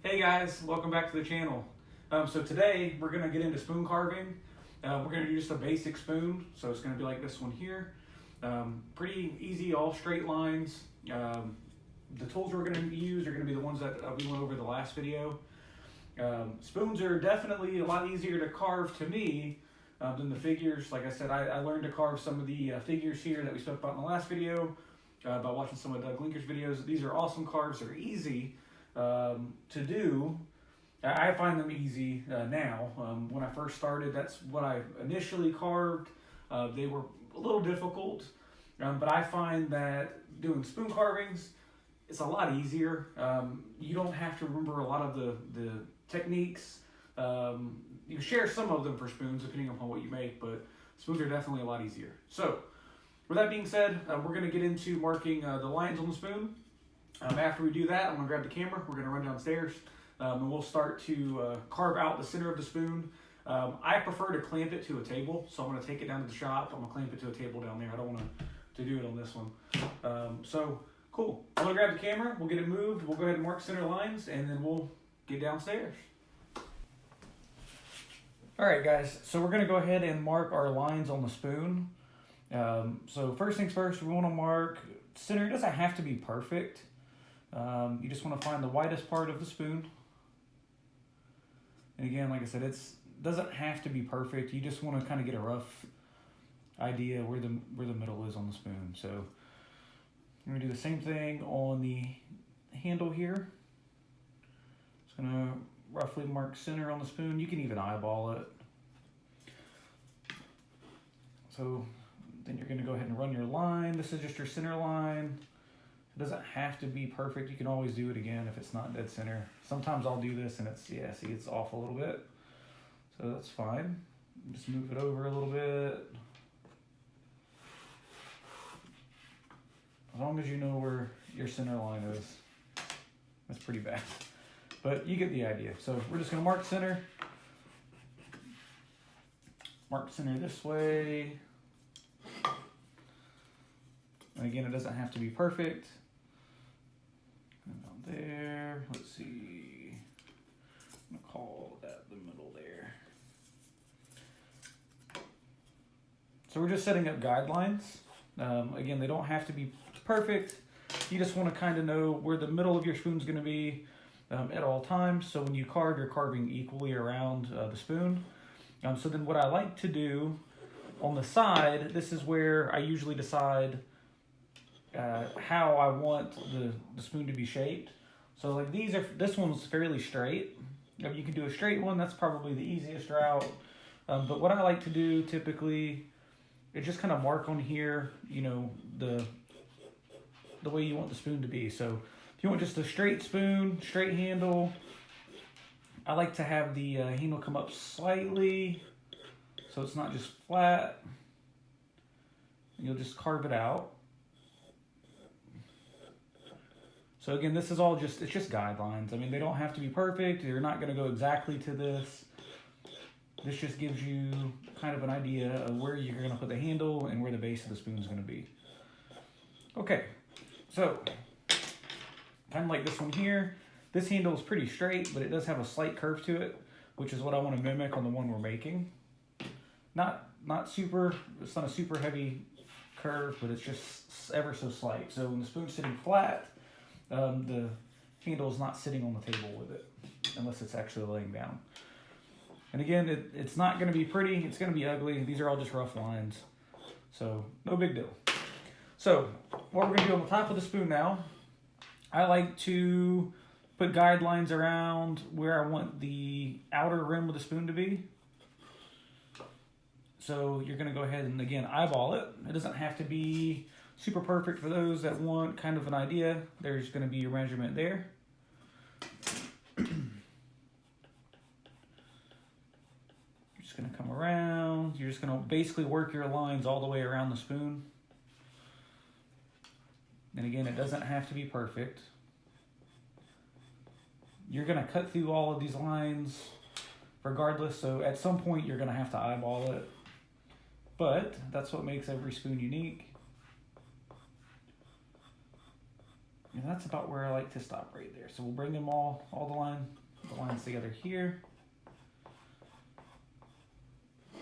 Hey guys, welcome back to the channel. So today we're going to get into spoon carving. We're going to do just a basic spoon, so it's going to be like this one here. Pretty easy, all straight lines. The tools we're going to use are going to be the ones that we went over the last video. Spoons are definitely a lot easier to carve to me than the figures. Like I said, I learned to carve some of the figures here that we spoke about in the last video by watching some of Doug Linker's videos. These are awesome carves. They're easy to do. I find them easy now. When I first started, that's what I initially carved. They were a little difficult, but I find that doing spoon carvings, it's a lot easier. You don't have to remember a lot of the techniques. You share some of them for spoons depending upon what you make, but spoons are definitely a lot easier. So with that being said, we're going to get into marking the lines on the spoon. After we do that, I'm going to grab the camera, we're going to run downstairs, and we'll start to carve out the center of the spoon. I prefer to clamp it to a table, so I'm going to take it down to the shop. I'm going to clamp it to a table down there. I don't want to do it on this one. So, cool. I'm going to grab the camera, we'll get it moved, we'll go ahead and mark center lines, and then we'll get downstairs. Alright guys, so we're going to go ahead and mark our lines on the spoon. So first things first, we want to mark center. It doesn't have to be perfect. You just want to find the widest part of the spoon. And again, like I said, it doesn't have to be perfect. You just want to kind of get a rough idea where the middle is on the spoon. So I'm going to do the same thing on the handle here. Just going to roughly mark center on the spoon. You can even eyeball it. So then you're going to go ahead and run your line. This is just your center line. It doesn't have to be perfect. You can always do it again if it's not dead center. Sometimes I'll do this and it's, yeah, see, it's off a little bit. So that's fine. Just move it over a little bit. As long as you know where your center line is. That's pretty bad. But you get the idea. So we're just going to mark center. Mark center this way. And again, it doesn't have to be perfect. And down there, let's see. I'm gonna call that the middle there. So we're just setting up guidelines. Again, they don't have to be perfect. You just want to kind of know where the middle of your spoon's going to be at all times. So when you carve, you're carving equally around the spoon. So then what I like to do on the side, this is where I usually decide how I want the spoon to be shaped. So like this one's fairly straight. You can do a straight one, that's probably the easiest route. But what I like to do typically is just kind of mark on here, you know, the way you want the spoon to be. So if you want just a straight spoon, straight handle, I like to have the handle come up slightly so it's not just flat. You'll just carve it out. So again, this is all it's just guidelines. I mean, they don't have to be perfect. You're not going to go exactly to this. This just gives you kind of an idea of where you're going to put the handle and where the base of the spoon is going to be. Okay, so kind of like this one here. This handle is pretty straight, but it does have a slight curve to it, which is what I want to mimic on the one we're making. Not super, it's not a super heavy curve, but it's just ever so slight. So when the spoon's sitting flat, the handle is not sitting on the table with it, unless it's actually laying down. And again, it's not going to be pretty, it's going to be ugly. These are all just rough lines, so no big deal. So what we're going to do on the top of the spoon now, I like to put guidelines around where I want the outer rim of the spoon to be. So you're going to go ahead and, again, eyeball it. It doesn't have to be super perfect. For those that want kind of an idea, there's going to be your measurement there. You're just going to come around. You're just going to basically work your lines all the way around the spoon. And again, it doesn't have to be perfect. You're going to cut through all of these lines regardless, so at some point you're going to have to eyeball it. But that's what makes every spoon unique. And that's about where I like to stop right there. So we'll bring them all the lines together here.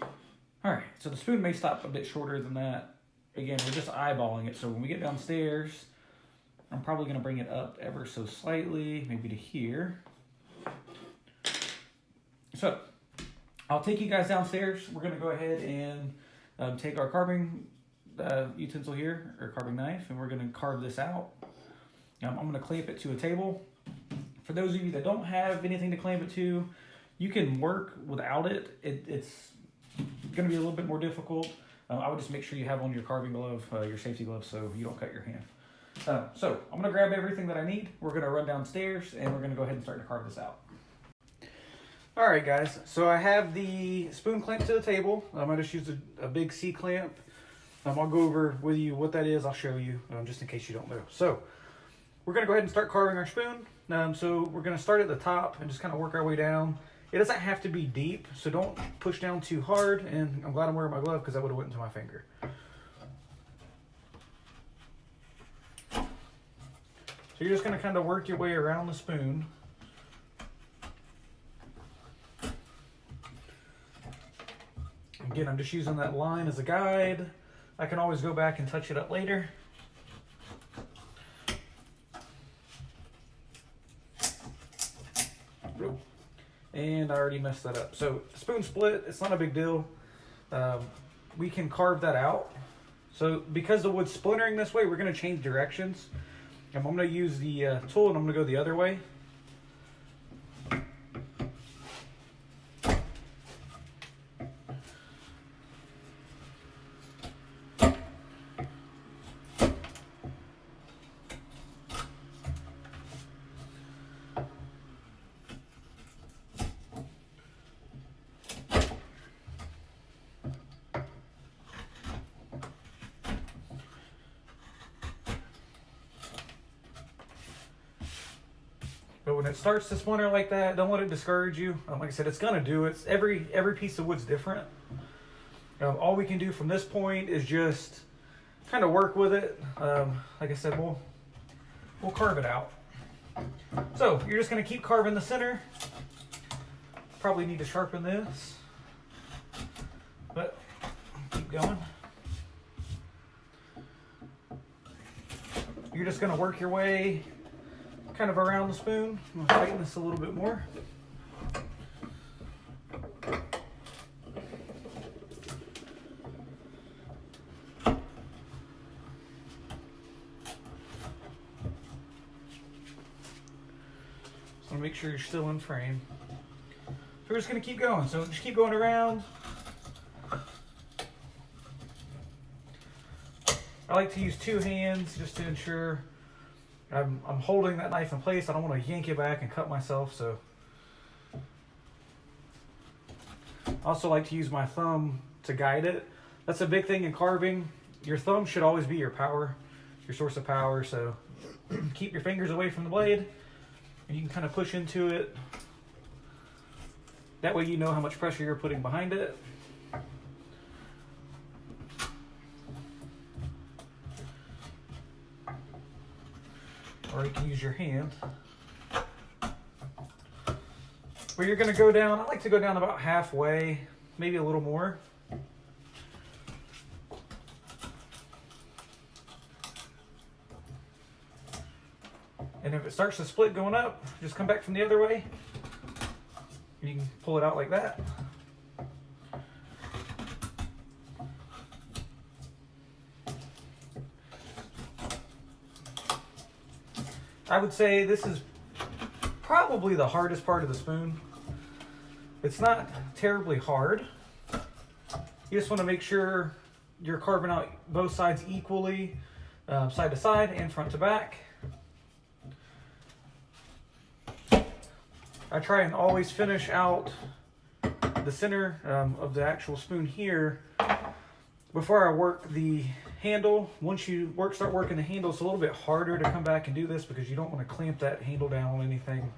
All right, so the spoon may stop a bit shorter than that. Again, we're just eyeballing it. So when we get downstairs, I'm probably gonna bring it up ever so slightly, maybe to here. So I'll take you guys downstairs. We're gonna go ahead and take our carving utensil here, or carving knife, and we're gonna carve this out. I'm gonna clamp it to a table. For those of you that don't have anything to clamp it to, you can work without it. It's gonna be a little bit more difficult. I would just make sure you have on your carving glove, your safety glove, so you don't cut your hand. So I'm gonna grab everything that I need. We're gonna run downstairs and we're gonna go ahead and start to carve this out. All right, guys, so I have the spoon clamped to the table. I just used a big C-clamp. I'll go over with you what that is. I'll show you, just in case you don't know. So we're gonna go ahead and start carving our spoon. So we're gonna start at the top and just kind of work our way down. It doesn't have to be deep, so don't push down too hard. And I'm glad I'm wearing my glove because that would have went into my finger. So you're just gonna kind of work your way around the spoon. Again, I'm just using that line as a guide. I can always go back and touch it up later. And I already messed that up. So spoon split, it's not a big deal. We can carve that out. So because the wood's splintering this way, we're gonna change directions. I'm gonna use the tool and I'm gonna go the other way. But when it starts to splinter like that, don't let it discourage you. Like I said, it's gonna do it. Every piece of wood's different. All we can do from this point is just kind of work with it. Like I said, we'll carve it out. So you're just gonna keep carving the center. Probably need to sharpen this, but keep going. You're just gonna work your way kind of around the spoon. I'm gonna tighten this a little bit more. So make sure you're still in frame. So we're just gonna keep going. So just keep going around. I like to use two hands just to ensure I'm holding that knife in place. I don't want to yank it back and cut myself. So I also like to use my thumb to guide it. That's a big thing in carving. Your thumb should always be your power, your source of power. So keep your fingers away from the blade and you can kind of push into it. That way you know how much pressure you're putting behind it. Or you can use your hand. Where you're gonna go down, I like to go down about halfway, maybe a little more. And if it starts to split going up, just come back from the other way. You can pull it out like that. I would say this is probably the hardest part of the spoon. It's not terribly hard. You just want to make sure you're carving out both sides equally, side to side and front to back. I try and always finish out the center of the actual spoon here before I work the handle. Once you start working the handle, it's a little bit harder to come back and do this because you don't want to clamp that handle down on anything,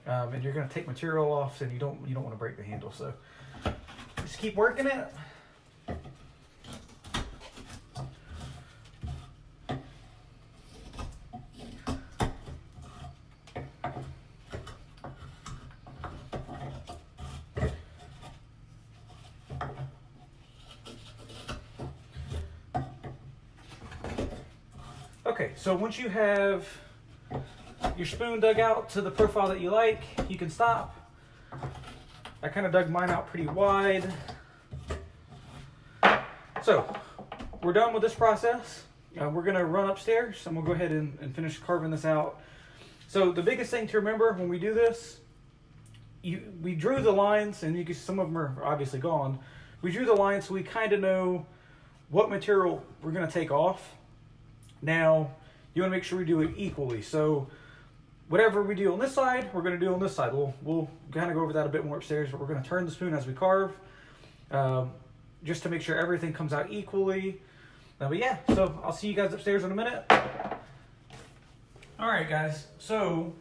and you're going to take material off, and you don't want to break the handle. So just keep working it. Okay, so once you have your spoon dug out to the profile that you like, you can stop. I kind of dug mine out pretty wide. So we're done with this process. We're gonna run upstairs and we'll go ahead and finish carving this out. So the biggest thing to remember when we do this, we drew the lines, and you can, some of them are obviously gone. We drew the lines so we kind of know what material we're gonna take off. Now, you wanna make sure we do it equally. So whatever we do on this side, we're gonna do on this side. We'll kind of go over that a bit more upstairs, but we're gonna turn the spoon as we carve, just to make sure everything comes out equally. But yeah, so I'll see you guys upstairs in a minute. All right, guys, so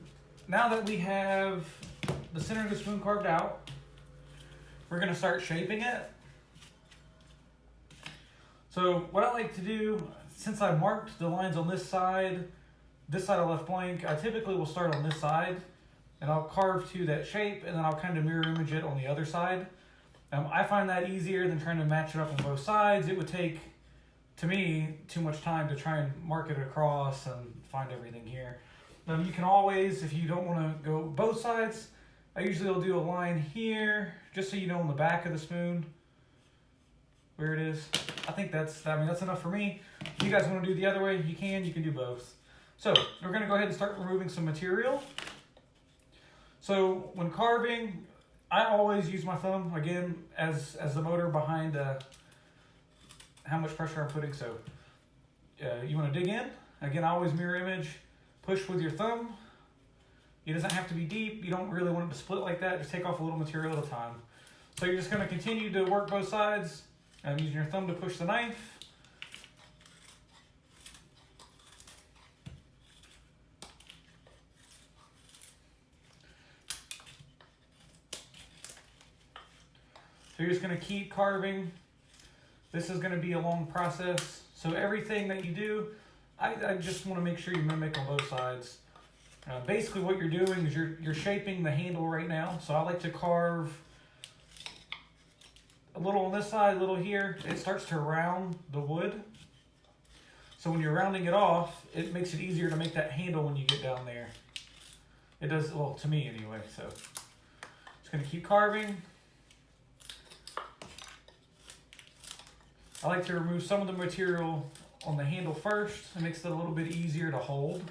now that we have the center of the spoon carved out, we're gonna start shaping it. So what I like to do, since I marked the lines on this side I left blank, I typically will start on this side and I'll carve to that shape, and then I'll kind of mirror image it on the other side. I find that easier than trying to match it up on both sides. It would take, to me, too much time to try and mark it across and find everything here. You can always, if you don't want to go both sides, I usually will do a line here, just so you know on the back of the spoon where it is. I think that's enough for me. If you guys want to do the other way, you can do both. So we're going to go ahead and start removing some material. So when carving, I always use my thumb, again, as the motor behind how much pressure I'm putting. So you want to dig in. Again, I always mirror image, push with your thumb. It doesn't have to be deep. You don't really want it to split like that. Just take off a little material at a time. So you're just going to continue to work both sides, using your thumb to push the knife. So you're just going to keep carving. This is going to be a long process. So everything that you do, I just want to make sure you mimic on both sides. Basically what you're doing is you're shaping the handle right now. So I like to carve a little on this side, a little here. It starts to round the wood. So when you're rounding it off, it makes it easier to make that handle when you get down there. It does, well, to me anyway. So just going to keep carving. I like to remove some of the material on the handle first. It makes it a little bit easier to hold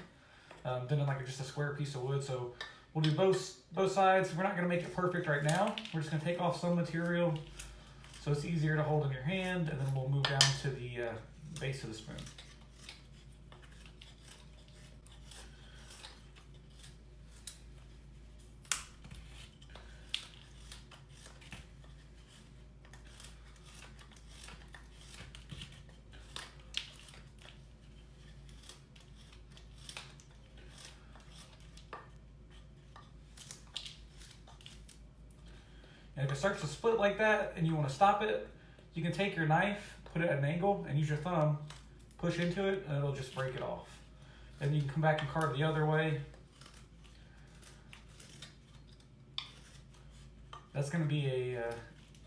than in like just a square piece of wood. So we'll do both sides. We're not going to make it perfect right now. We're just going to take off some material so it's easier to hold in your hand, and then we'll move down to the base of the spoon. And if it starts to split like that and you want to stop it, you can take your knife, put it at an angle, and use your thumb, push into it, and it'll just break it off. And you can come back and carve the other way. That's going to be a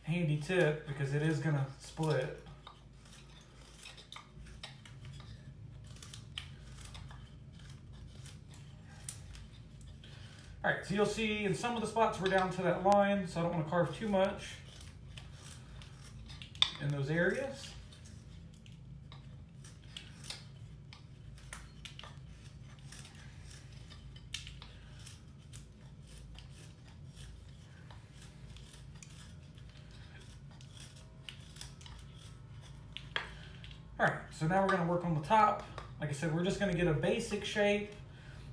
handy tip because it is going to split. All right, so you'll see in some of the spots we're down to that line, so I don't want to carve too much in those areas. All right, so now we're going to work on the top. Like I said, we're just going to get a basic shape.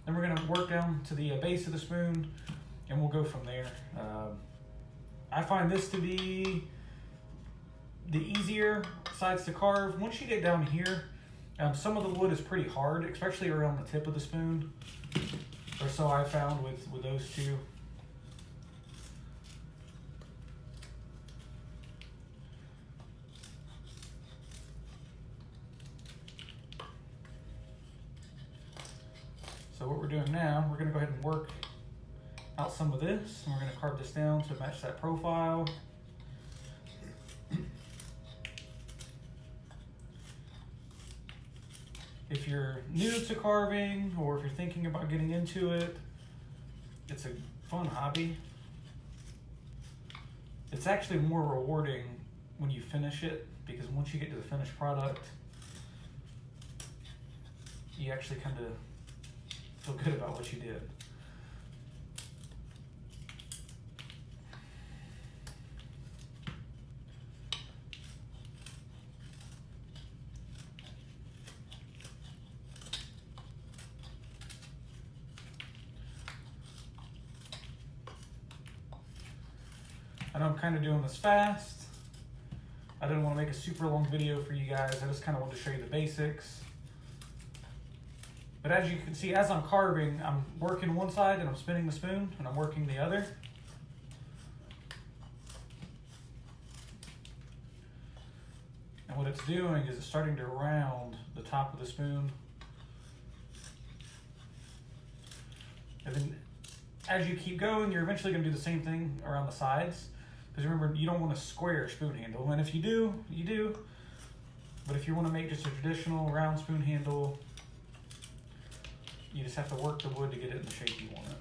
Then we're going to work down to the base of the spoon, and we'll go from there. I find this to be the easier sides to carve. Once you get down here, some of the wood is pretty hard, especially around the tip of the spoon, or so I found with those two. So what we're doing now, we're going to go ahead and work out some of this, and we're going to carve this down to match that profile. if you're new to carving or if you're thinking about getting into it, it's a fun hobby. It's actually more rewarding when you finish it, because once you get to the finished product, you actually kind of feel good about what you did. I know I'm kind of doing this fast. I didn't want to make a super long video for you guys. I just kind of wanted to show you the basics. But as you can see, as I'm carving, I'm working one side and I'm spinning the spoon and I'm working the other. And what it's doing is it's starting to round the top of the spoon. And then as you keep going, you're eventually going to do the same thing around the sides. Because remember, you don't want a square spoon handle. And if you do, you do. But if you want to make just a traditional round spoon handle, you just have to work the wood to get it in the shape you want it.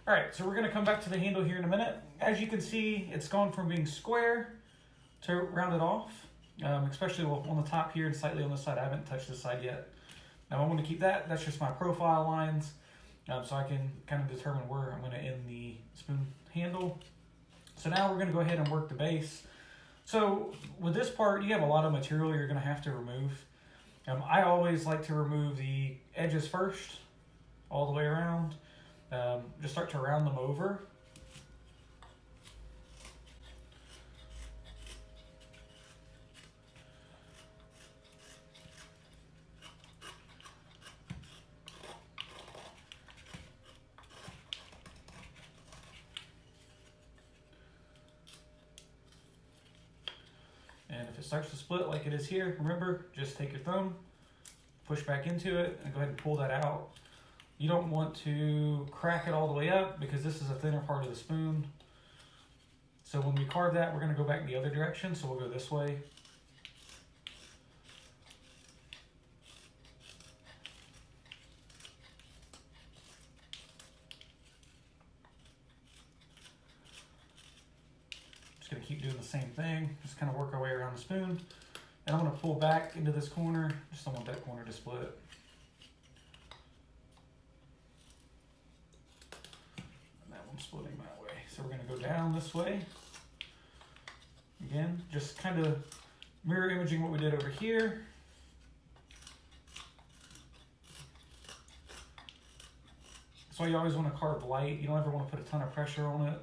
All right, so we're going to come back to the handle here in a minute. As you can see, it's gone from being square to rounded off, especially on the top here and slightly on this side. I haven't touched this side yet. Now I want to keep that. That's just my profile lines, so I can kind of determine where I'm going to end the spoon handle. So now we're going to go ahead and work the base. So with this part, you have a lot of material you're going to have to remove. I always like to remove the edges first, all the way around. Just start to round them over. And if it starts to split like it is here, remember, just take your thumb, push back into it, and go ahead and pull that out. You don't want to crack it all the way up because this is a thinner part of the spoon. So when we carve that, we're going to go back in the other direction, so we'll go this way. Just going to keep doing the same thing, just kind of work our way around the spoon. And I'm going to pull back into this corner, just don't want that corner to split. Splitting that way. So we're going to go down this way. Again, just kind of mirror imaging what we did over here. That's why you always want to carve light. You don't ever want to put a ton of pressure on it.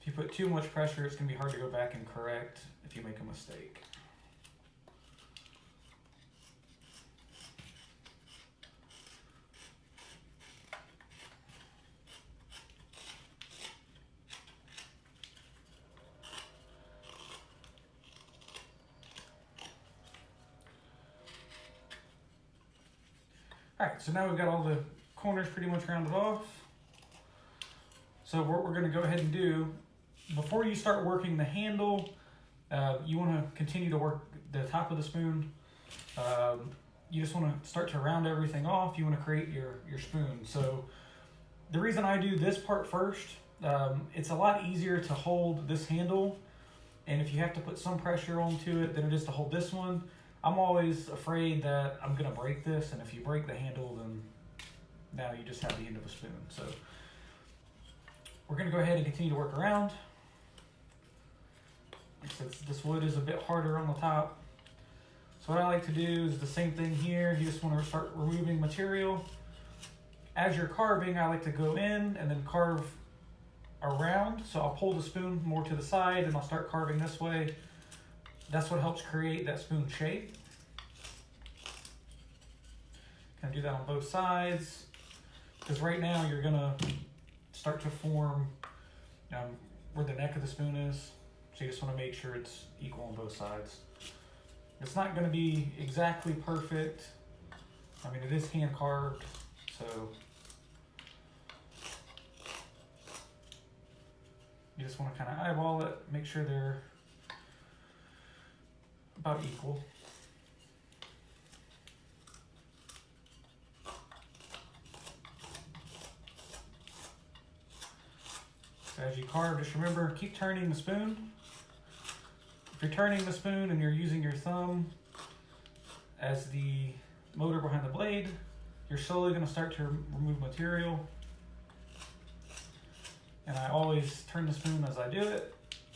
If you put too much pressure, it's going to be hard to go back and correct if you make a mistake. All right, so now we've got all the corners pretty much rounded off. So what we're gonna go ahead and do, before you start working the handle, you wanna continue to work the top of the spoon. You just wanna start to round everything off. You wanna create your spoon. So the reason I do this part first, it's a lot easier to hold this handle. And if you have to put some pressure onto it than it is to hold this one, I'm always afraid that I'm going to break this, and if you break the handle, then now you just have the end of a spoon. So we're going to go ahead and continue to work around. Since this wood is a bit harder on the top. So what I like to do is the same thing here. You just want to start removing material. As you're carving, I like to go in and then carve around. So I'll pull the spoon more to the side and I'll start carving this way. That's what helps create that spoon shape. Kind of do that on both sides, because right now you're gonna start to form where the neck of the spoon is. So you just want to make sure it's equal on both sides. It's not going to be exactly perfect. I mean, it is hand carved, so you just want to kind of eyeball it, make sure they're about equal. So as you carve, just remember, keep turning the spoon. If you're turning the spoon and you're using your thumb as the motor behind the blade, you're slowly going to start to remove material. And I always turn the spoon as I do it.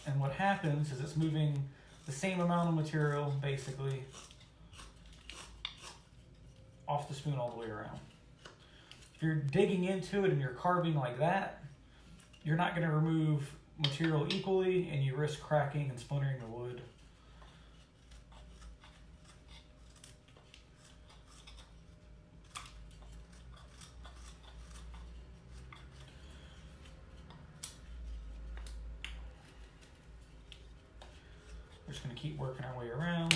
And what happens is it's moving the same amount of material, basically, off the spoon all the way around. If you're digging into it and you're carving like that, you're not going to remove material equally, and you risk cracking and splintering the wood. We're just going to keep working our way around.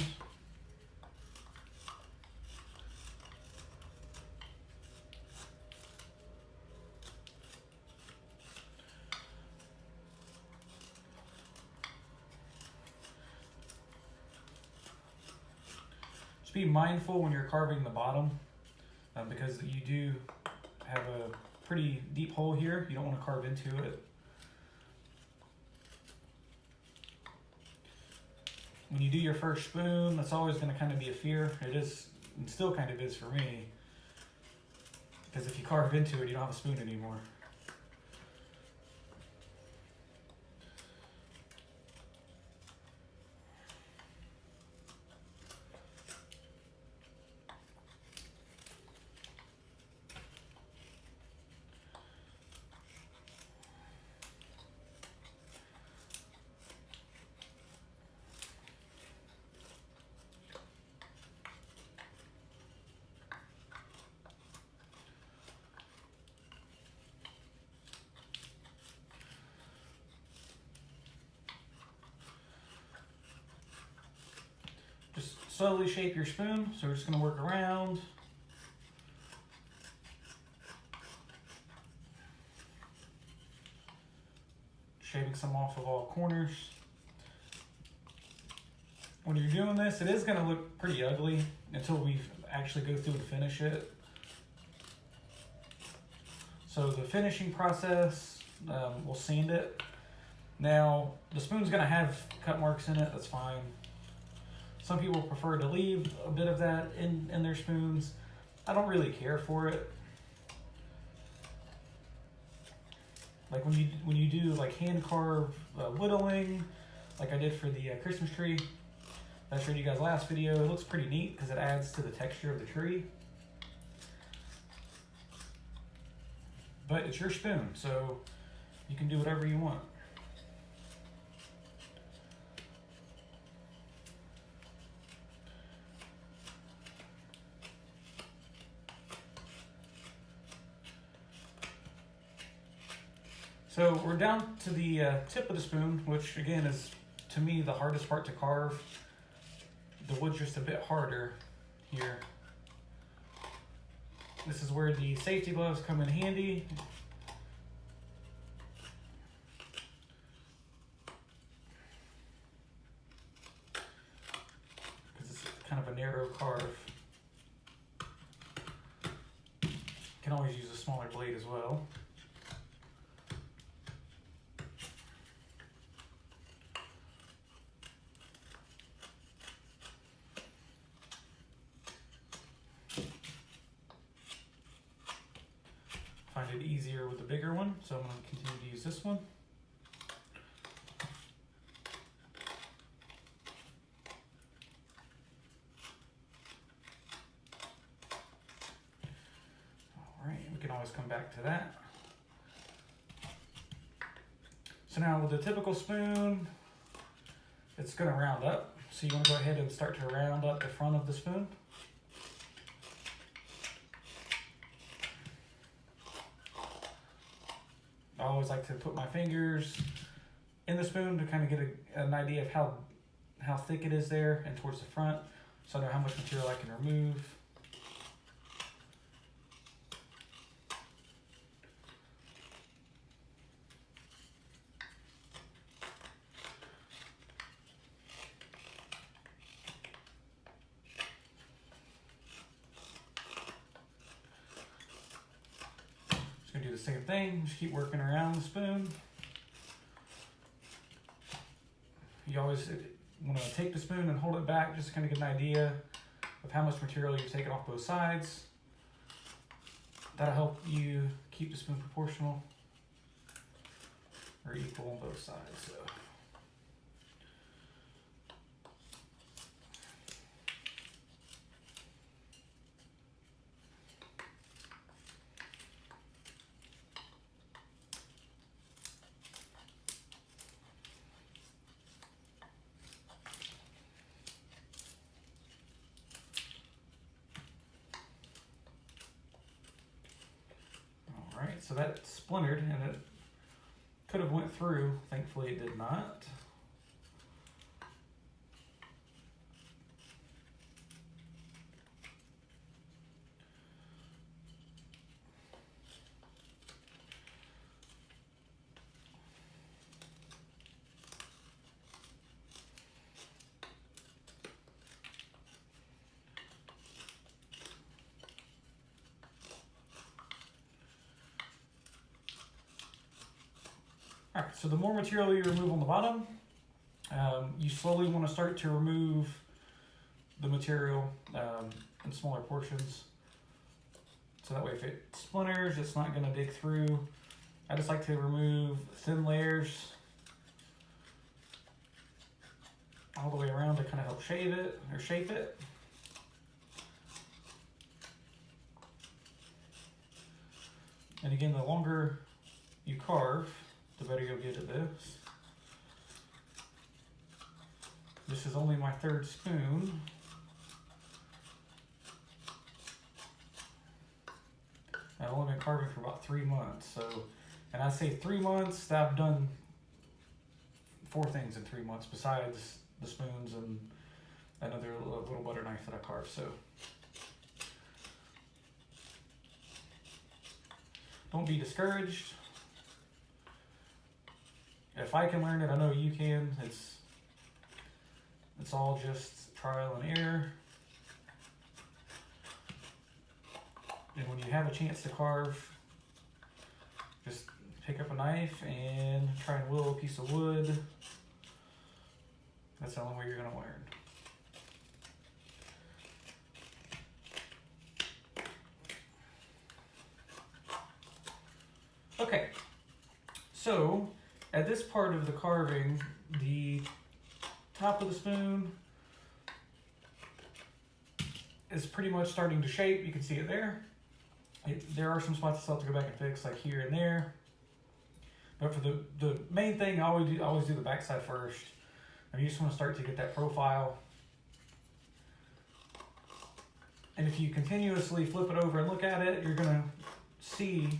Just be mindful when you're carving the bottom, because you do have a pretty deep hole here. You don't want to carve into it. When you do your first spoon, that's always going to kind of be a fear. It is, and still kind of is for me, because if you carve into it, you don't have a spoon anymore. Just slowly shape your spoon. So we're just going to work around. Shaving some off of all corners. When you're doing this, it is going to look pretty ugly until we actually go through and finish it. So the finishing process, we'll sand it. Now, the spoon's going to have cut marks in it. That's fine. Some people prefer to leave a bit of that in their spoons. I don't really care for it. Like when you do like hand carve whittling, like I did for the Christmas tree that I showed you guys last video, it looks pretty neat because it adds to the texture of the tree. But it's your spoon, so you can do whatever you want. So we're down to the tip of the spoon, which again is, to me, the hardest part to carve. The wood's just a bit harder here. This is where the safety gloves come in handy. Because it's kind of a narrow carve. You can always use a smaller blade as well. Find it easier with the bigger one, so I'm going to continue to use this one. Alright, we can always come back to that. So now with the typical spoon, it's going to round up. So you want to go ahead and start to round up the front of the spoon. I always like to put my fingers in the spoon to kind of get an idea of how thick it is there and towards the front. so I know how much material I can remove. Just gonna do the same thing, just keep working around the spoon. You always want to take the spoon and hold it back just to kind of get an idea of how much material you've taken off both sides. That'll help you keep the spoon proportional or equal on both sides. So. Alright, so that splintered and it could have went through. Thankfully it did not. All right, so the more material you remove on the bottom, you slowly want to start to remove the material in smaller portions. So that way if it splinters, it's not going to dig through. I just like to remove thin layers all the way around to kind of help shave it or shape it. And again, the longer you carve, the better you'll get at this. This is only my third spoon. I've only been carving for about 3 months. So, and I say 3 months, that I've done 4 things in 3 months besides the spoons and another little butter knife that I carved. So don't be discouraged. If I can learn it, I know you can. It's all just trial and error. And when you have a chance to carve, just pick up a knife and try and whittle a piece of wood. That's the only way you're going to learn. Okay, so at this part of the carving, the top of the spoon is pretty much starting to shape. You can see it there. There are some spots I still have to go back and fix, like here and there. But for the main thing, I always do the backside first. And you just want to start to get that profile. And if you continuously flip it over and look at it, you're going to see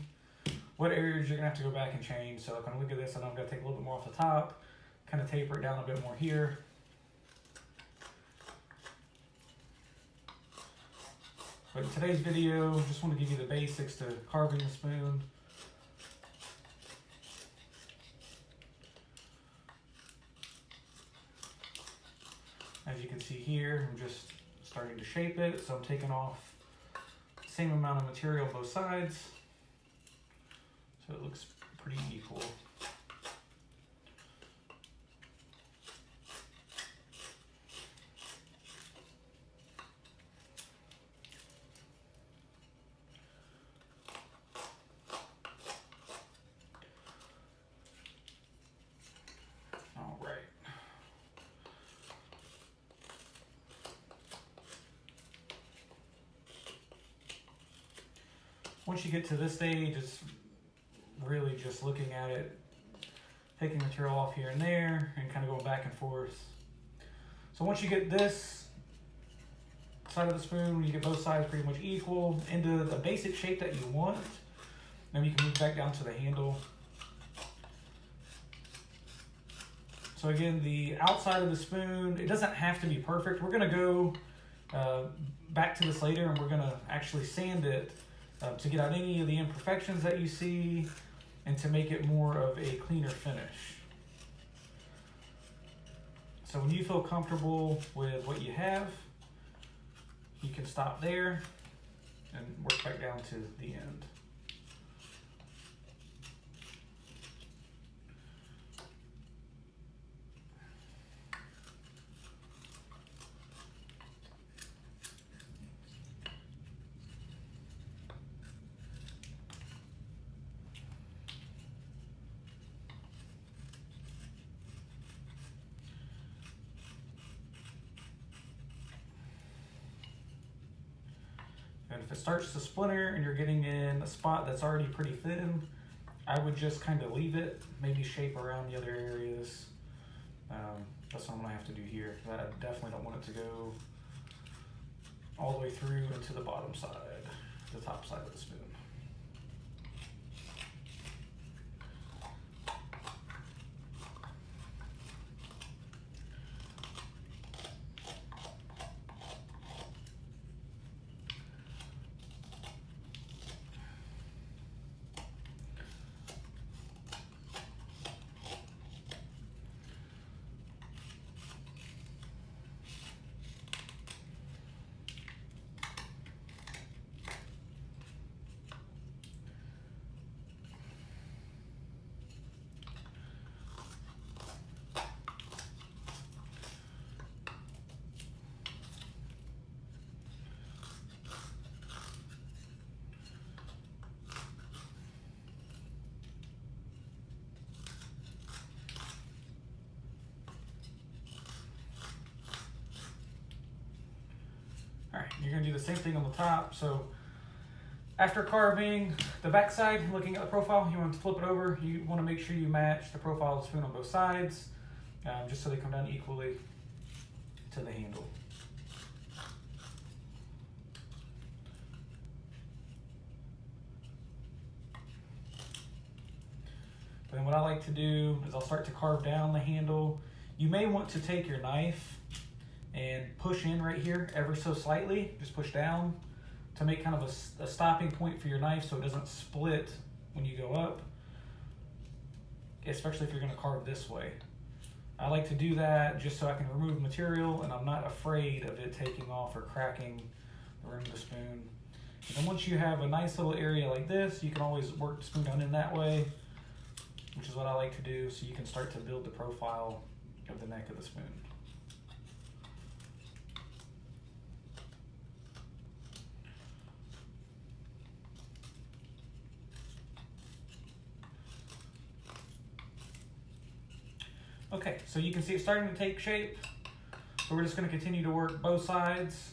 what areas you're going to have to go back and change. So if I look at this, I know I'm going to take a little bit more off the top, kind of taper it down a bit more here. But in today's video, just want to give you the basics to carving the spoon. As you can see here, I'm just starting to shape it. So I'm taking off the same amount of material on both sides. So it looks pretty equal. All right. Once you get to this stage, it's really just looking at it, taking material off here and there, and kind of going back and forth. So once you get this side of the spoon, you get both sides pretty much equal into the basic shape that you want, then you can move back down to the handle. So again, the outside of the spoon, it doesn't have to be perfect. We're gonna go back to this later, and we're going to actually sand it to get out any of the imperfections that you see and to make it more of a cleaner finish. So when you feel comfortable with what you have, you can stop there and work back down to the end. And if it starts to splinter and you're getting in a spot that's already pretty thin, I would just kind of leave it, maybe shape around the other areas. That's what I'm gonna have to do here. I definitely don't want it to go all the way through into the bottom side, the top side of the spoon. All right, you're gonna do the same thing on the top. So after carving the back side, looking at the profile, you want to flip it over. You want to make sure you match the profile of the spoon on both sides, just so they come down equally to the handle. Then what I like to do is I'll start to carve down the handle. You may want to take your knife and push in right here ever so slightly, just push down to make kind of a stopping point for your knife so it doesn't split when you go up, especially if you're gonna carve this way. I like to do that just so I can remove material and I'm not afraid of it taking off or cracking the rim of the spoon. And then once you have a nice little area like this, you can always work the spoon down in that way, which is what I like to do, so you can start to build the profile of the neck of the spoon. Okay, so you can see it's starting to take shape. So we're just going to continue to work both sides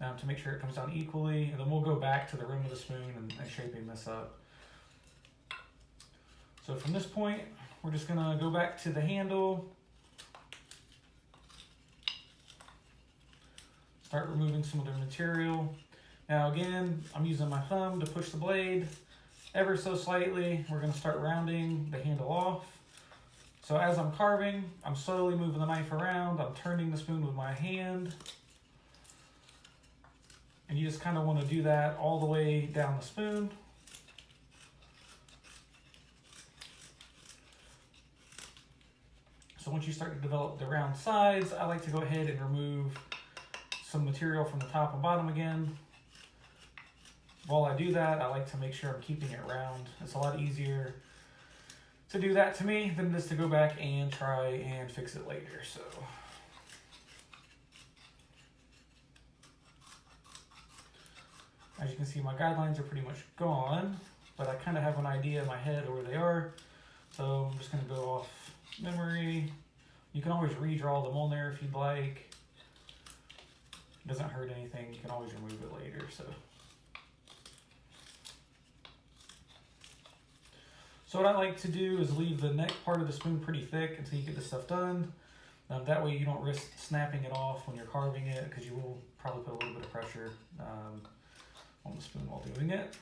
to make sure it comes down equally, and then we'll go back to the rim of the spoon and shaping this up. So from this point, we're just going to go back to the handle, start removing some of the material. Now again, I'm using my thumb to push the blade ever so slightly. We're going to start rounding the handle off. So as I'm carving, I'm slowly moving the knife around. I'm turning the spoon with my hand. And you just kind of want to do that all the way down the spoon. So once you start to develop the round sides, I like to go ahead and remove some material from the top and bottom again. While I do that, I like to make sure I'm keeping it round. It's a lot easier to do that to me than it is to go back and try and fix it later. So as you can see, my guidelines are pretty much gone, but I kind of have an idea in my head of where they are. So I'm just going to go off memory. You can always redraw them on there if you'd like. It doesn't hurt anything. You can always remove it later. So what I like to do is leave the neck part of the spoon pretty thick until you get this stuff done. That way you don't risk snapping it off when you're carving it, because you will probably put a little bit of pressure on the spoon while doing it.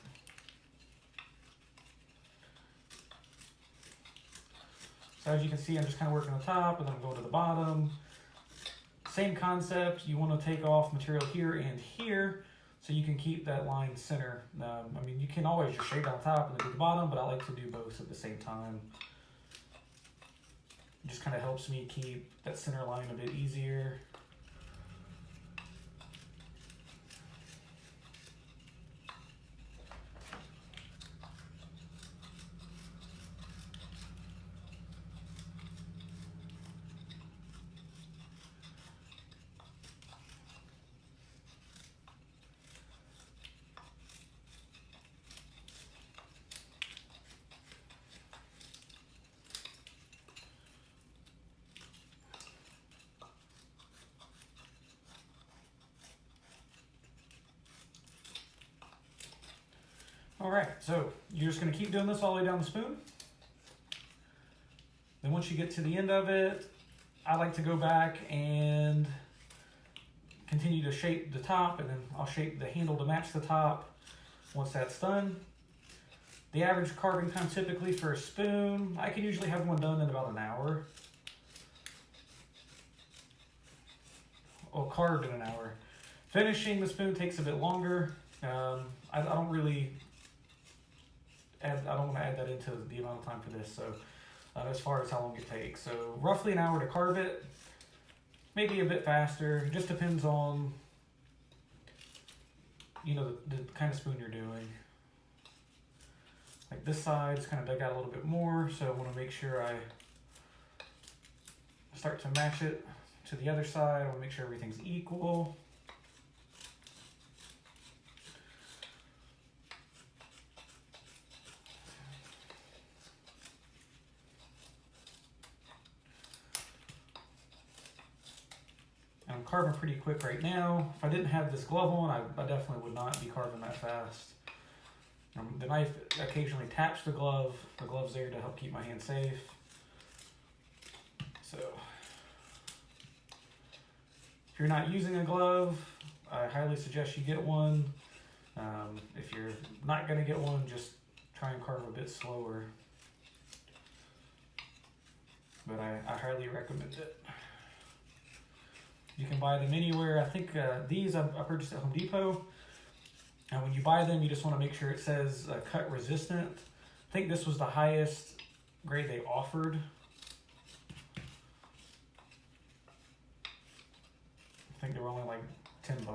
So as you can see, I'm just kind of working on the top and then I'm going to the bottom, Same concept, you want to take off material here and here so you can keep that line center. I mean, you can always just shade on top and then do the bottom, but I like to do both at the same time. It just kind of helps me keep that center line a bit easier. All right, so you're just gonna keep doing this all the way down the spoon. Then once you get to the end of it, I like to go back and continue to shape the top, and then I'll shape the handle to match the top once that's done. The average carving time typically for a spoon, I can usually have one done in about an hour. Or carved in an hour. Finishing the spoon takes a bit longer. I don't really I don't want to add that into the amount of time for this, so as far as how long it takes. So roughly an hour to carve it, maybe a bit faster. It just depends on, you know, the kind of spoon you're doing. Like this side is kind of dug out a little bit more, so I want to make sure I start to match it to the other side. I want to make sure everything's equal. I'm carving pretty quick right now. If I didn't have this glove on, I definitely would not be carving that fast. The knife occasionally taps the glove. The glove's there to help keep my hand safe. So, if you're not using a glove, I highly suggest you get one. If you're not going to get one, just try and carve a bit slower. But I highly recommend it. You can buy them anywhere. I think these I purchased at Home Depot. And when you buy them, you just want to make sure it says cut resistant. I think this was the highest grade they offered. I think they were only like $10.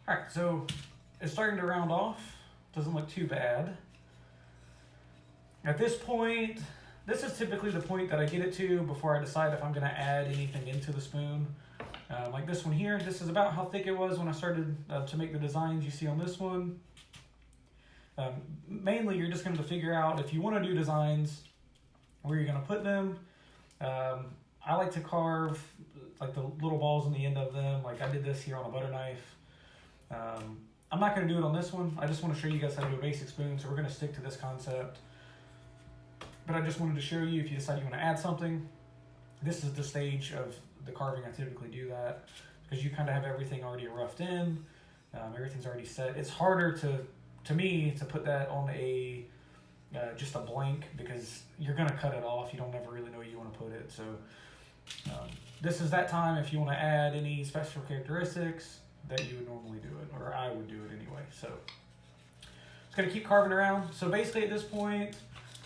All right, so it's starting to round off. Doesn't look too bad. At this point, this is typically the point that I get it to before I decide if I'm gonna add anything into the spoon. Like this one here, this is about how thick it was when I started to make the designs you see on this one. Mainly, you're just going to figure out if you want to do designs, where you're going to put them. I like to carve like the little balls on the end of them, like I did this here on a butter knife. I'm not going to do it on this one. I just want to show you guys how to do a basic spoon, so we're going to stick to this concept. But I just wanted to show you if you decide you want to add something. This is the stage of the carving I typically do that, because you kind of have everything already roughed in. Everything's already set. It's harder to me to put that on a just a blank, because you're going to cut it off. You don't ever really know where you want to put it. So this is that time if you want to add any special characteristics that you would normally do it, or I would do it anyway. So just going to keep carving around. So basically at this point,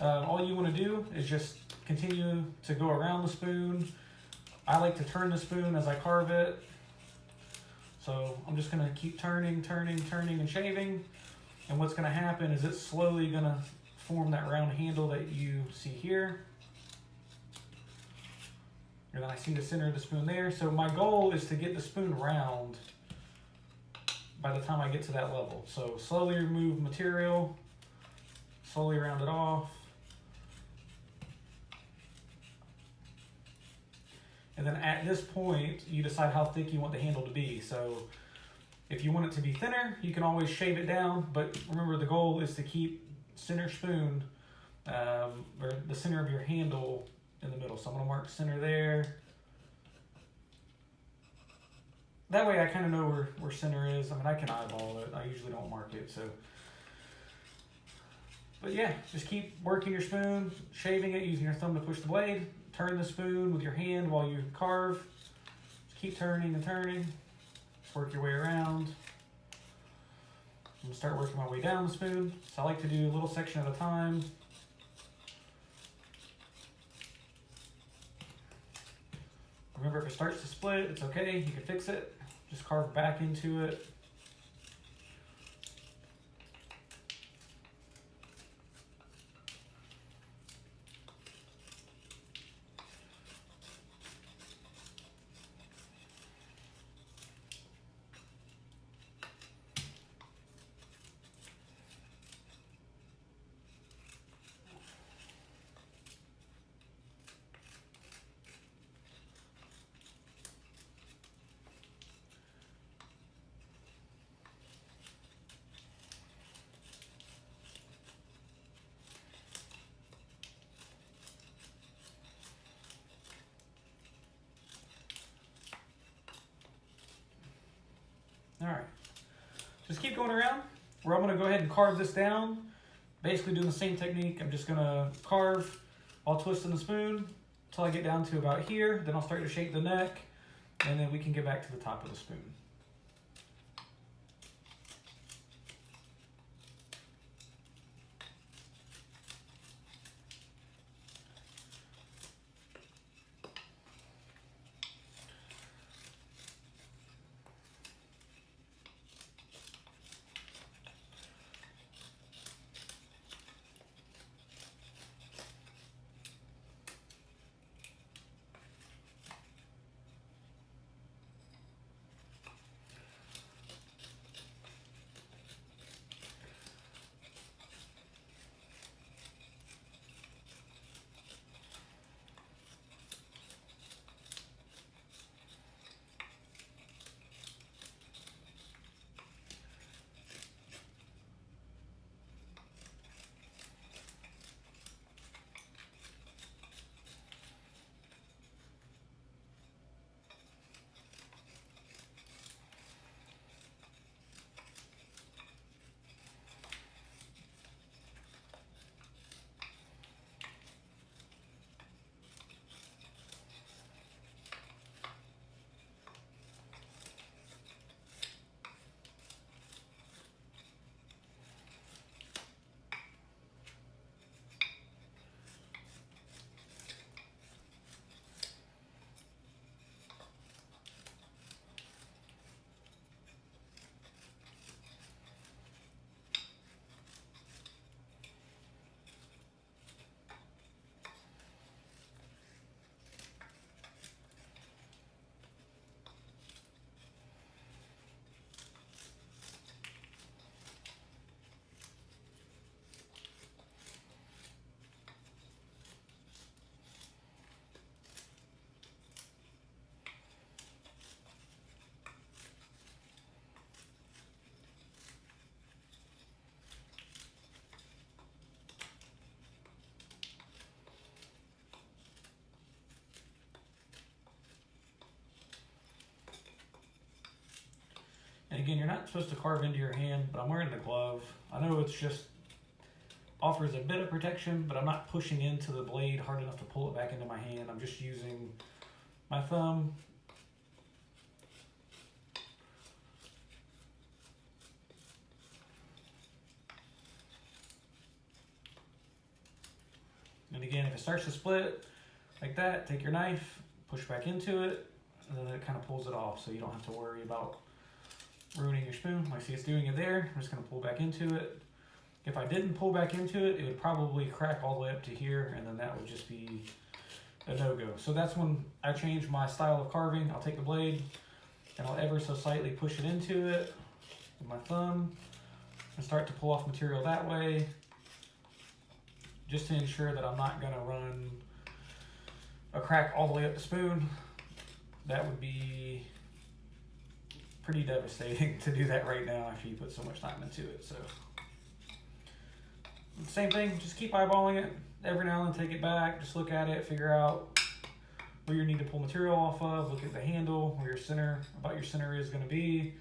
all you want to do is just continue to go around the spoon. I like to turn the spoon as I carve it. So I'm just going to keep turning, and shaving. And what's going to happen is it's slowly going to form that round handle that you see here. And then I see the center of the spoon there. So my goal is to get the spoon round by the time I get to that level. So slowly remove material, slowly round it off. And then at this point, you decide how thick you want the handle to be. So if you want it to be thinner, you can always shave it down, but remember the goal is to keep center spoon, or the center of your handle in the middle. So I'm gonna mark center there. That way I kind of know where center is. I mean, I can eyeball it. I usually don't mark it, so. But yeah, just keep working your spoon, shaving it, using your thumb to push the blade. Turn the spoon with your hand while you carve. Just keep turning and turning. Just work your way around. I'm gonna start working my way down the spoon. So I like to do a little section at a time. Remember, if it starts to split, it's okay, you can fix it. Just carve back into it. All right, just keep going around. Where I'm gonna go ahead and carve this down. Basically doing the same technique. I'm just gonna carve while twisting the spoon until I get down to about here. Then I'll start to shape the neck, and then we can get back to the top of the spoon. And again, you're not supposed to carve into your hand, but I'm wearing the glove. I know it's just offers a bit of protection, but I'm not pushing into the blade hard enough to pull it back into my hand. I'm just using my thumb. And again, if it starts to split like that, take your knife, push back into it, and then it kind of pulls it off, so you don't have to worry about ruining your spoon. I see it's doing it there. I'm just going to pull back into it. If I didn't pull back into it, it would probably crack all the way up to here, and then that would just be a no-go. So that's when I change my style of carving. I'll take the blade, and I'll ever so slightly push it into it, with my thumb and start to pull off material that way, just to ensure that I'm not going to run a crack all the way up the spoon. That would be pretty devastating to do that right now after you put so much time into it. So same thing, just keep eyeballing it. Every now and then take it back, just look at it, figure out where you need to pull material off of, look at the handle, where your center is going to be.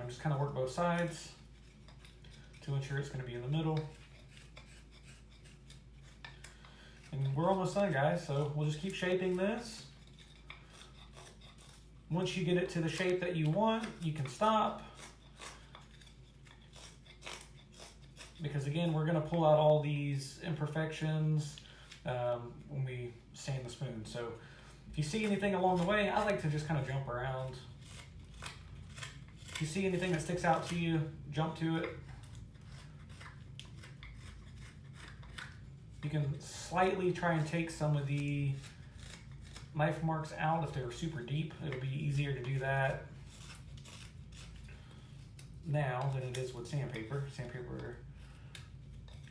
Just kind of work both sides to ensure it's going to be in the middle. And we're almost done, guys, so we'll just keep shaping this. Once you get it to the shape that you want, you can stop. Because again, we're gonna pull out all these imperfections when we sand the spoon. So if you see anything along the way, I like to just kind of jump around. If you see anything that sticks out to you, jump to it. You can slightly try and take some of the knife marks out if they're super deep. It'll be easier to do that now than it is with sandpaper. Sandpaper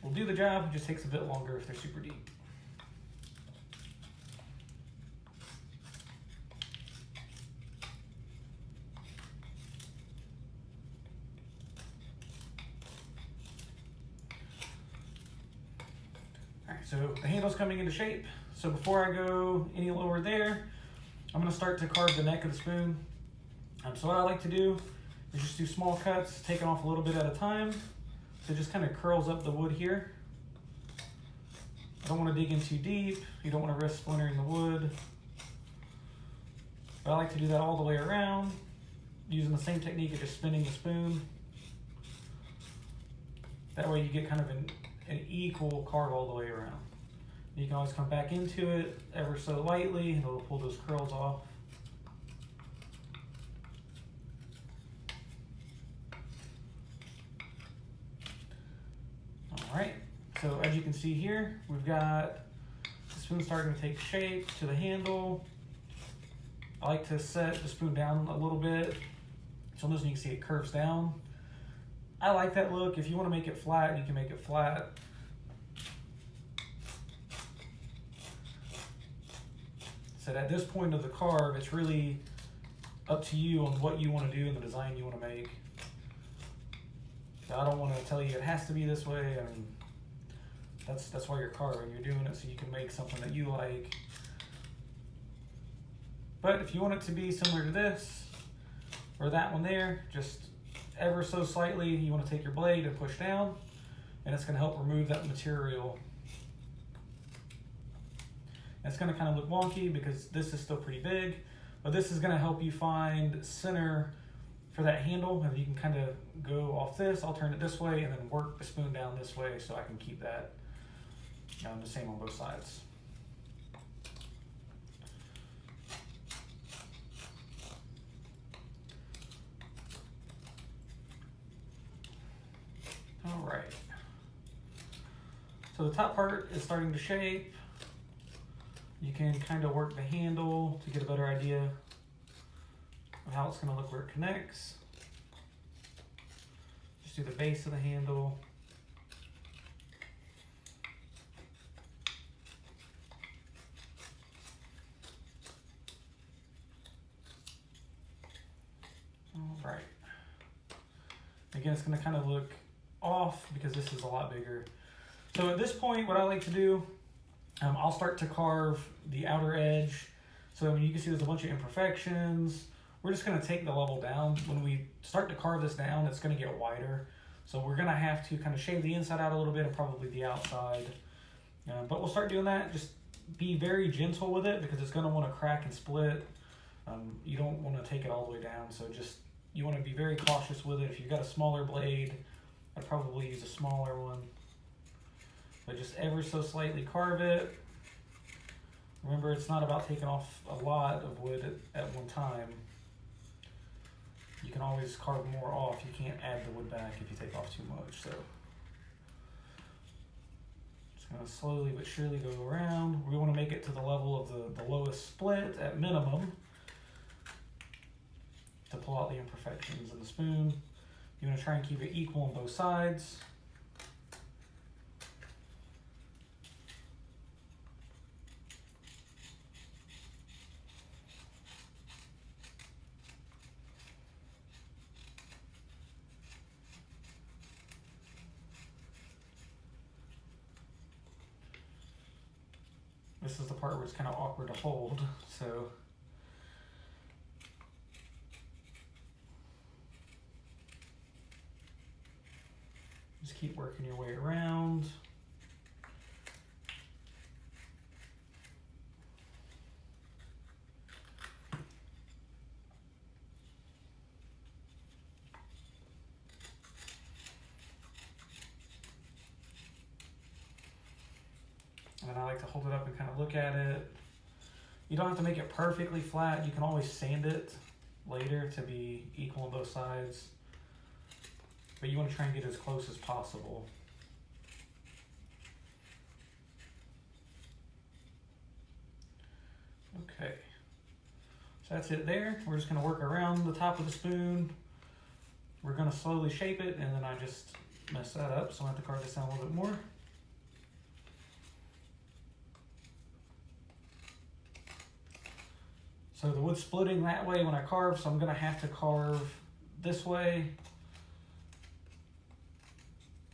will do the job, it just takes a bit longer if they're super deep. All right, so the handle's coming into shape. So before I go any lower there, I'm gonna start to carve the neck of the spoon. So what I like to do is just do small cuts, taking off a little bit at a time. So it just kind of curls up the wood here. I don't want to dig in too deep. You don't want to risk splintering the wood. But I like to do that all the way around, using the same technique of just spinning the spoon. That way you get kind of an equal carve all the way around. You can always come back into it ever so lightly and it'll pull those curls off. All right, so as you can see here, we've got the spoon starting to take shape to the handle. I like to set the spoon down a little bit. So you can see it curves down. I like that look. If you want to make it flat, you can make it flat. So at this point of the carve, it's really up to you on what you want to do and the design you want to make. So I don't want to tell you it has to be this way. I mean, that's why you're carving. You're doing it so you can make something that you like. But if you want it to be similar to this or that one there, just ever so slightly, you want to take your blade and push down, and it's going to help remove that material. It's going to kind of look wonky because this is still pretty big, but this is going to help you find center for that handle. And you can kind of go off this, I'll turn it this way, and then work the spoon down this way so I can keep that the same on both sides. All right. So the top part is starting to shape. You can kind of work the handle to get a better idea of how it's going to look where it connects. Just do the base of the handle. All right. Again, it's going to kind of look off because this is a lot bigger. So at this point, what I like to do, I'll start to carve the outer edge. So you can see there's a bunch of imperfections. We're just going to take the level down. When we start to carve this down, it's going to get wider. So we're going to have to kind of shave the inside out a little bit and probably the outside. But we'll start doing that. Just be very gentle with it because it's going to want to crack and split. You don't want to take it all the way down. So just, you want to be very cautious with it. If you've got a smaller blade, I'd probably use a smaller one. But just ever so slightly carve it. Remember, it's not about taking off a lot of wood at one time. You can always carve more off. You can't add the wood back if you take off too much. So just gonna slowly but surely go around. We want to make it to the level of the lowest split at minimum to pull out the imperfections in the spoon. You want to try and keep it equal on both sides. This is the part where it's kind of awkward to hold, so just keep working your way around. And then I like to hold it up and kind of look at it. You don't have to make it perfectly flat. You can always sand it later to be equal on both sides. But you want to try and get as close as possible. Okay. So that's it there. We're just going to work around the top of the spoon. We're going to slowly shape it, and then I just messed that up, so I have to carve this down a little bit more. So the wood's splitting that way when I carve, so I'm gonna have to carve this way.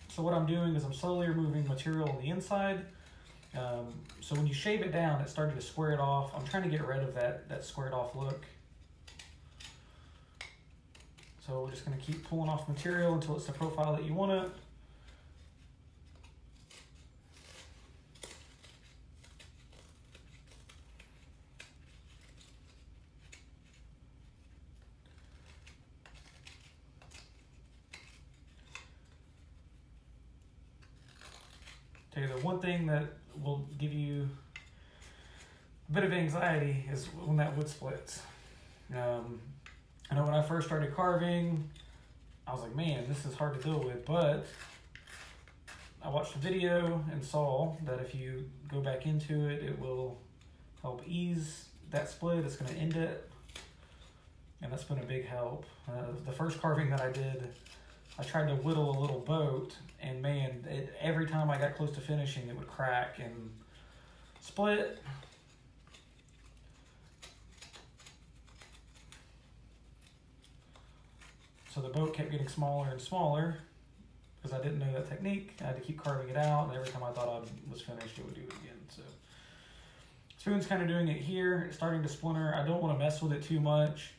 So what I'm doing is I'm slowly removing material on the inside. So when you shave it down, it's starting to square it off. I'm trying to get rid of that squared off look. So we're just gonna keep pulling off material until it's the profile that you want it. Okay, the one thing that will give you a bit of anxiety is when that wood splits. I know when I first started carving, I was like, man, this is hard to deal with, but I watched a video and saw that if you go back into it, it will help ease that split. It's going to end it, and that's been a big help. The first carving that I did, I tried to whittle a little boat, and man, every time I got close to finishing, it would crack and split. So the boat kept getting smaller and smaller because I didn't know that technique. I had to keep carving it out, and every time I thought I was finished, it would do it again. So spoon's kind of doing it here. It's starting to splinter. I don't want to mess with it too much.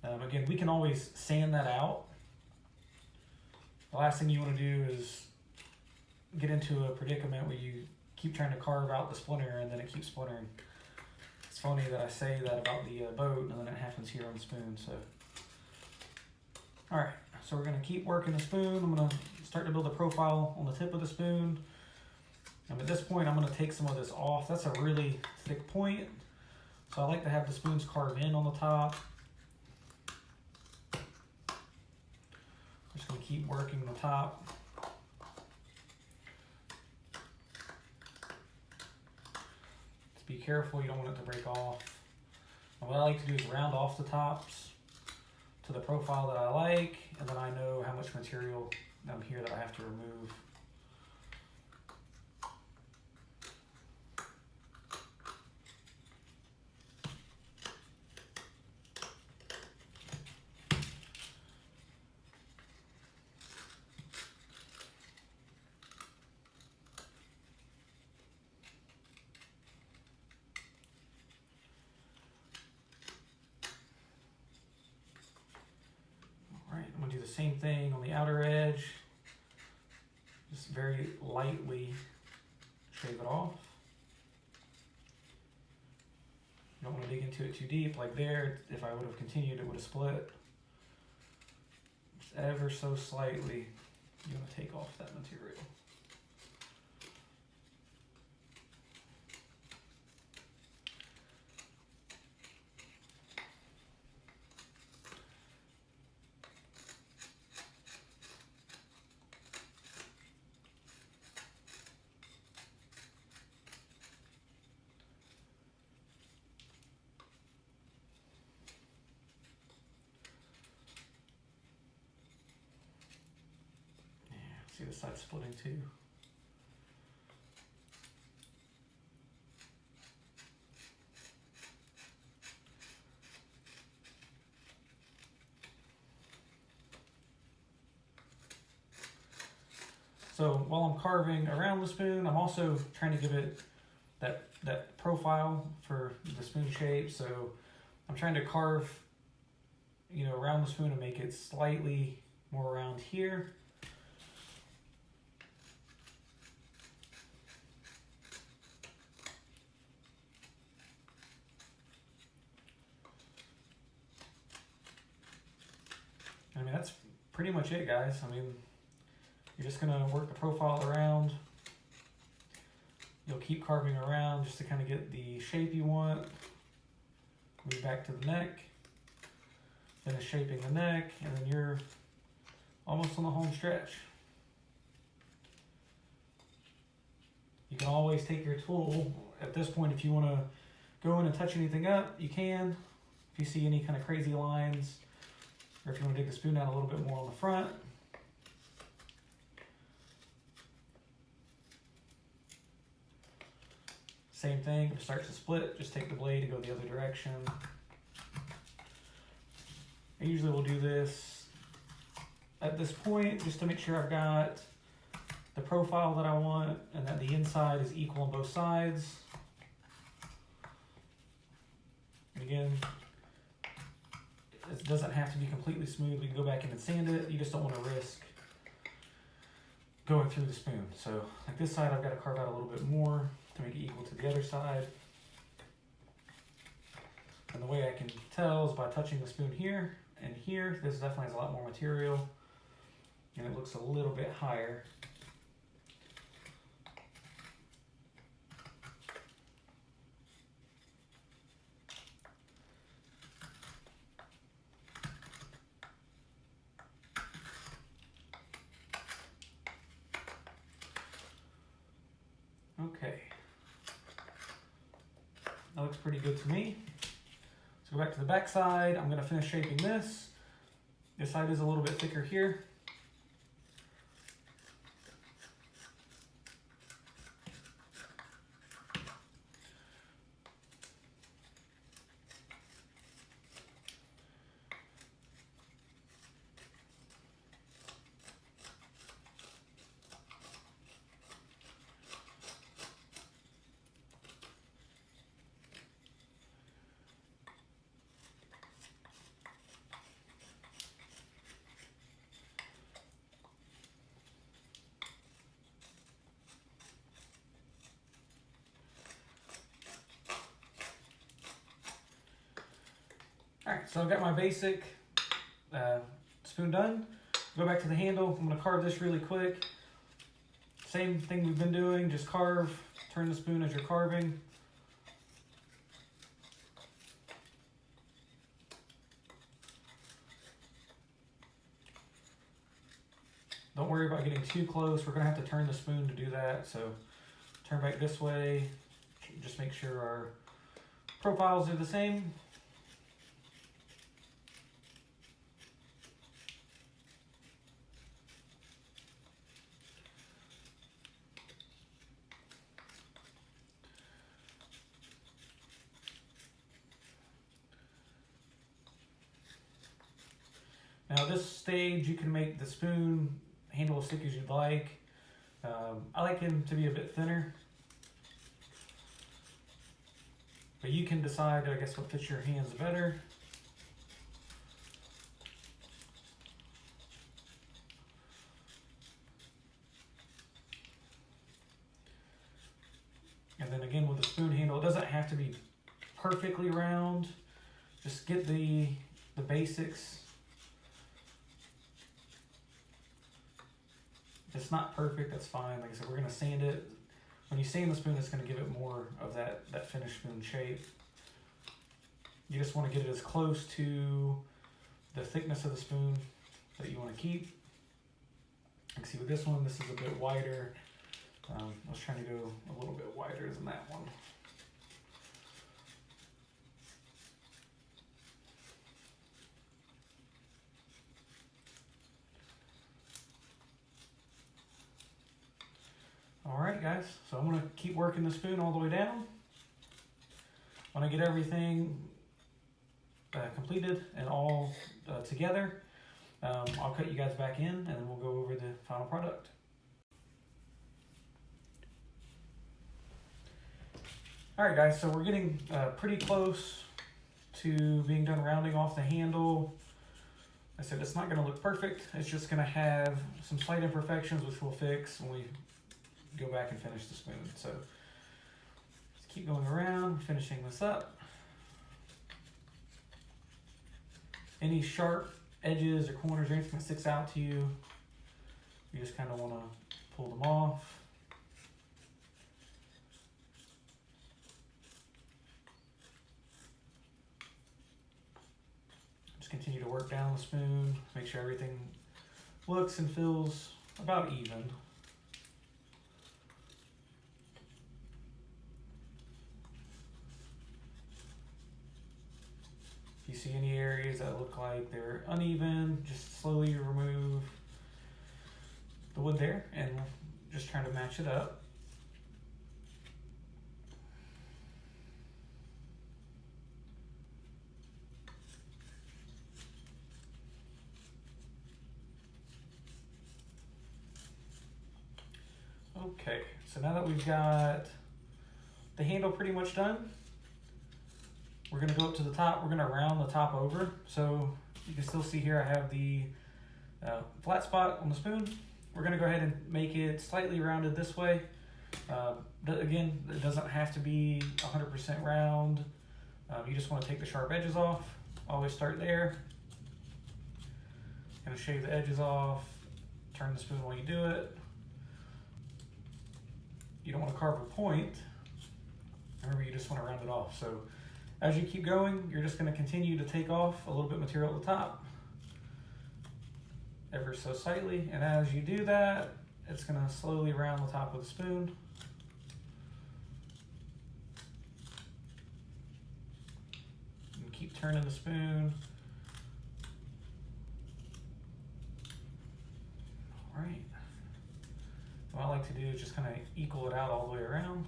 Again, we can always sand that out. The last thing you want to do is get into a predicament where you keep trying to carve out the splinter and then it keeps splintering. It's funny that I say that about the boat and then it happens here on the spoon. So, all right, so we're going to keep working the spoon. I'm going to start to build a profile on the tip of the spoon. And at this point, I'm going to take some of this off. That's a really thick point. So I like to have the spoons carved in on the top. Just going to keep working the top. Just be careful, you don't want it to break off. And what I like to do is round off the tops to the profile that I like, and then I know how much material down here that I have to remove. Do the same thing on the outer edge. Just very lightly shave it off. You don't want to dig into it too deep like there. If I would have continued, it would have split. Just ever so slightly, you want to take off that material. See the side splitting too. So while I'm carving around the spoon, I'm also trying to give it that profile for the spoon shape. So I'm trying to carve, you know, around the spoon and make it slightly more around here. I mean, that's pretty much it, guys. I mean, you're just gonna work the profile around. You'll keep carving around just to kind of get the shape you want. Move back to the neck. Finish shaping the neck, and then you're almost on the home stretch. You can always take your tool at this point if you want to go in and touch anything up, you can. If you see any kind of crazy lines, or if you want to dig the spoon out a little bit more on the front. Same thing, if it starts to split, just take the blade and go the other direction. I usually will do this at this point just to make sure I've got the profile that I want and that the inside is equal on both sides. And again, it doesn't have to be completely smooth. We can go back in and sand it. You just don't want to risk going through the spoon. So like this side, I've got to carve out a little bit more to make it equal to the other side. And the way I can tell is by touching the spoon here and here. This definitely has a lot more material and it looks a little bit higher. Okay, that looks pretty good to me. Let's go back to the back side. I'm going to finish shaping this. This side is a little bit thicker here. Alright, so I've got my basic spoon done. Go back to the handle. I'm going to carve this really quick. Same thing we've been doing, just carve, turn the spoon as you're carving. Don't worry about getting too close. We're going to have to turn the spoon to do that. So turn back this way. Just make sure our profiles are the same. Now this stage, you can make the spoon handle as thick as you'd like. I like him to be a bit thinner. But you can decide, I guess, what fits your hands better. And then again with the spoon handle, it doesn't have to be perfectly round. Just get the basics. If it's not perfect, that's fine. Like I said, we're going to sand it. When you sand the spoon, it's going to give it more of that finished spoon shape. You just want to get it as close to the thickness of the spoon that you want to keep. You can see with this one, this is a bit wider. I was trying to go a little bit wider than that one. guys. So I'm gonna keep working the spoon all the way down. When I get everything completed and all together, I'll cut you guys back in and then we'll go over the final product. All right guys, so we're getting pretty close to being done rounding off the handle. I said it's not gonna look perfect. It's just gonna have some slight imperfections which we'll fix when we go back and finish the spoon. So let's keep going around, finishing this up. Any sharp edges or corners or anything that sticks out to you, you just kind of want to pull them off. Just continue to work down the spoon, make sure everything looks and feels about even. If you see any areas that look like they're uneven, just slowly remove the wood there and just trying to match it up. Okay, so now that we've got the handle pretty much done, we're gonna go up to the top. We're gonna round the top over. So you can still see here I have the flat spot on the spoon. We're gonna go ahead and make it slightly rounded this way. Again, it doesn't have to be 100% round. You just wanna take the sharp edges off. Always start there. Gonna shave the edges off, turn the spoon while you do it. You don't wanna carve a point. Remember, you just wanna round it off. So as you keep going, you're just going to continue to take off a little bit of material at the top, ever so slightly. And as you do that, it's going to slowly round the top of the spoon. And keep turning the spoon. All right. What I like to do is just kind of equal it out all the way around.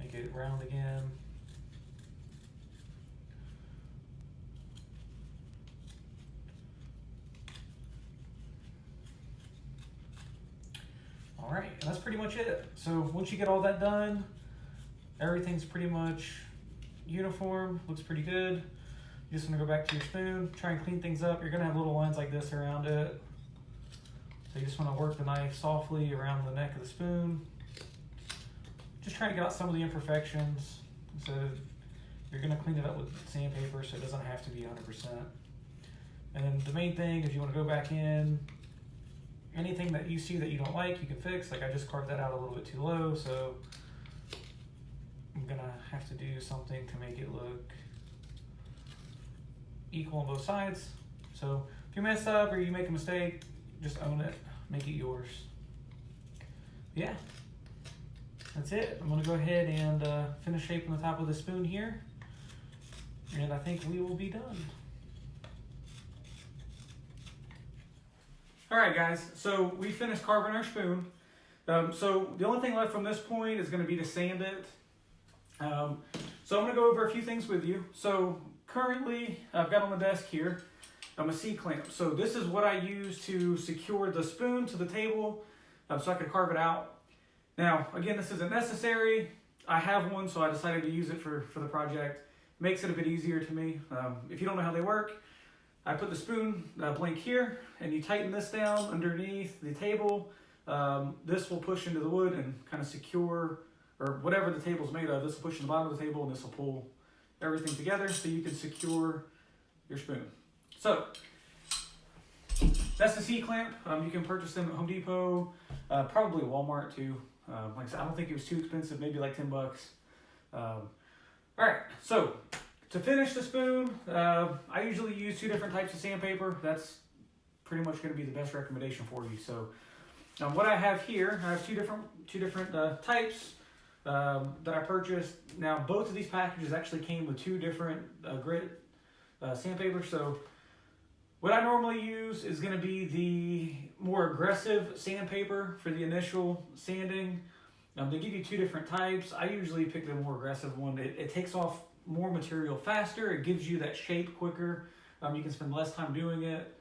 Make it round again. All right, and that's pretty much it. So once you get all that done, everything's pretty much uniform, looks pretty good. You just wanna go back to your spoon, try and clean things up. You're gonna have little lines like this around it. So you just wanna work the knife softly around the neck of the spoon. Just trying to get out some of the imperfections. So you're gonna clean it up with sandpaper so it doesn't have to be 100%. And then the main thing is you wanna go back in. Anything that you see that you don't like, you can fix. Like I just carved that out a little bit too low, so I'm gonna have to do something to make it look equal on both sides. So if you mess up or you make a mistake, just own it, make it yours. Yeah, that's it. I'm gonna go ahead and finish shaping the top of the spoon here, and I think we will be done. All right, guys, so we finished carving our spoon. So the only thing left from this point is gonna be to sand it. So I'm gonna go over a few things with you. So currently, I've got on the desk here, a C-clamp. So this is what I use to secure the spoon to the table so I could carve it out. Now, again, this isn't necessary. I have one, so I decided to use it for the project. Makes it a bit easier to me. If you don't know how they work, I put the spoon blank here, and you tighten this down underneath the table. This will push into the wood and kind of secure, or whatever the table's made of. This will push in the bottom of the table, and this will pull everything together so you can secure your spoon. So that's the C-clamp. You can purchase them at Home Depot, probably Walmart too. Like I said, I don't think it was too expensive, maybe like 10 bucks. All right, so to finish the spoon, I usually use 2 different types of sandpaper. That's pretty much going to be the best recommendation for you. So what I have here, I have two different types that I purchased. Now both of these packages actually came with 2 different grit sandpaper. So What I normally use is going to be the more aggressive sandpaper for the initial sanding. They give you two different types. I usually pick the more aggressive one. It takes off more material faster. It gives you that shape quicker. You can spend less time doing it.